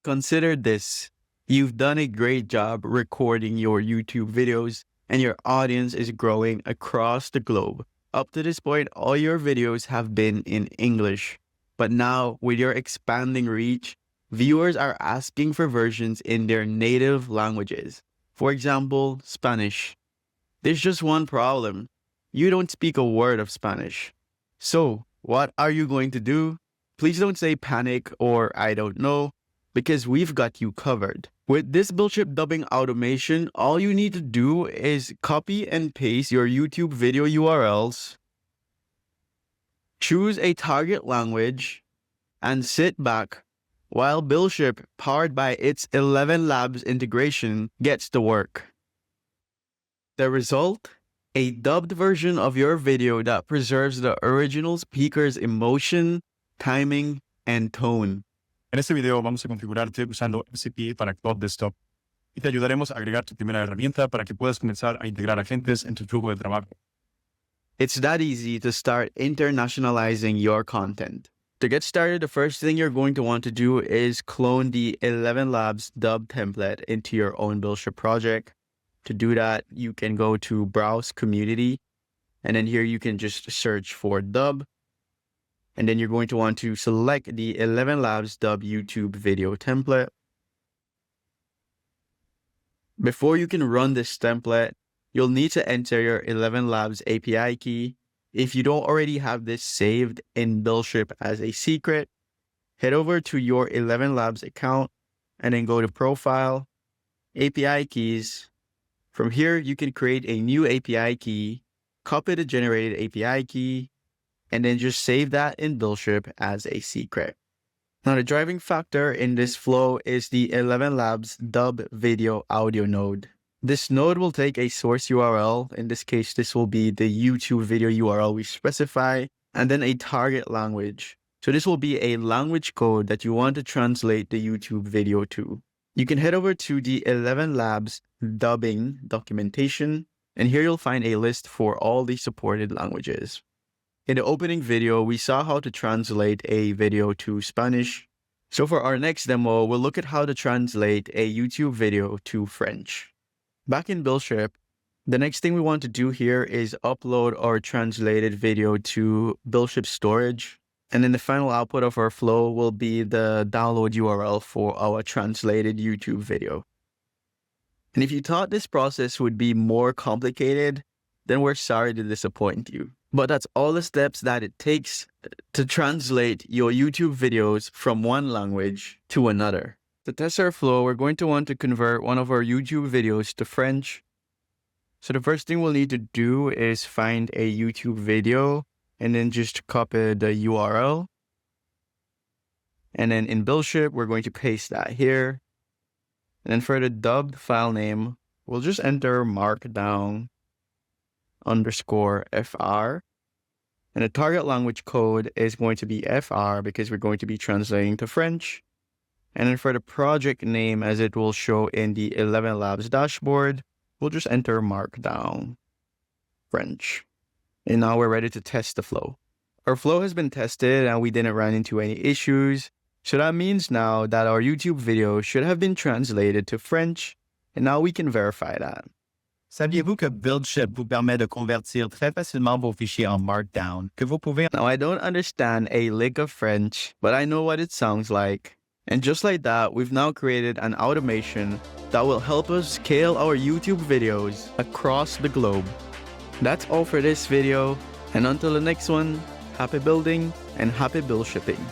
Consider this. You've done a great job recording your YouTube videos, and your audience is growing across the globe. Up to this point, all your videos have been in English. But now, with your expanding reach, viewers are asking for versions in their native languages. For example, Spanish. There's just one problem. You don't speak a word of Spanish. So, what are you going to do? Please don't say panic or I don't know, because we've got you covered. With this BuildShip dubbing automation, all you need to do is copy and paste your YouTube video URLs, choose a target language, and sit back while BuildShip, powered by its ElevenLabs integration, gets to work. The result? A dubbed version of your video that preserves the original speaker's emotion, timing, and tone. En este video vamos a configurarte usando MCP para Cloud Desktop y te ayudaremos a agregar tu primera herramienta para que puedas comenzar a integrar agentes en tu flujo de trabajo. It's that easy to start internationalizing your content. To get started, the first thing you're going to want to do is clone the ElevenLabs dub template into your own BuildShip project. To do that, you can go to Browse Community, and then here you can just search for dub. And then you're going to want to select the ElevenLabs dub YouTube video template. Before you can run this template, you'll need to enter your ElevenLabs API key. If you don't already have this saved in BuildShip as a secret, head over to your ElevenLabs account and then go to Profile, API Keys. From here, you can create a new API key, copy the generated API key, and then just save that in BuildShip as a secret. Now, the driving factor in this flow is the ElevenLabs dub video audio node. This node will take a source URL. In this case, this will be the YouTube video URL we specify, and then a target language. So this will be a language code that you want to translate the YouTube video to. You can head over to the ElevenLabs dubbing documentation, and here you'll find a list for all the supported languages. In the opening video, we saw how to translate a video to Spanish. So for our next demo, we'll look at how to translate a YouTube video to French. Back in BuildShip, the next thing we want to do here is upload our translated video to BuildShip storage. And then the final output of our flow will be the download URL for our translated YouTube video. And if you thought this process would be more complicated, then we're sorry to disappoint you. But that's all the steps that it takes to translate your YouTube videos from one language to another. To test our flow, we're going to want to convert one of our YouTube videos to French. So the first thing we'll need to do is find a YouTube video and then just copy the URL. And then in BuildShip, we're going to paste that here. And then for the dubbed file name, we'll just enter markdown _FR. And the target language code is going to be FR because we're going to be translating to French. And then for the project name, as it will show in the ElevenLabs dashboard, we'll just enter markdown French. And now we're ready to test the flow. Our flow has been tested and we didn't run into any issues. So that means now that our YouTube video should have been translated to French. And now we can verify that. Saviez-vous que BuildShip vous permet de convertir très facilement vos fichiers en Markdown, que vous pouvez... Now, I don't understand a lick of French, but I know what it sounds like. And just like that, we've now created an automation that will help us scale our YouTube videos across the globe. That's all for this video, and until the next one, happy building and happy build shipping.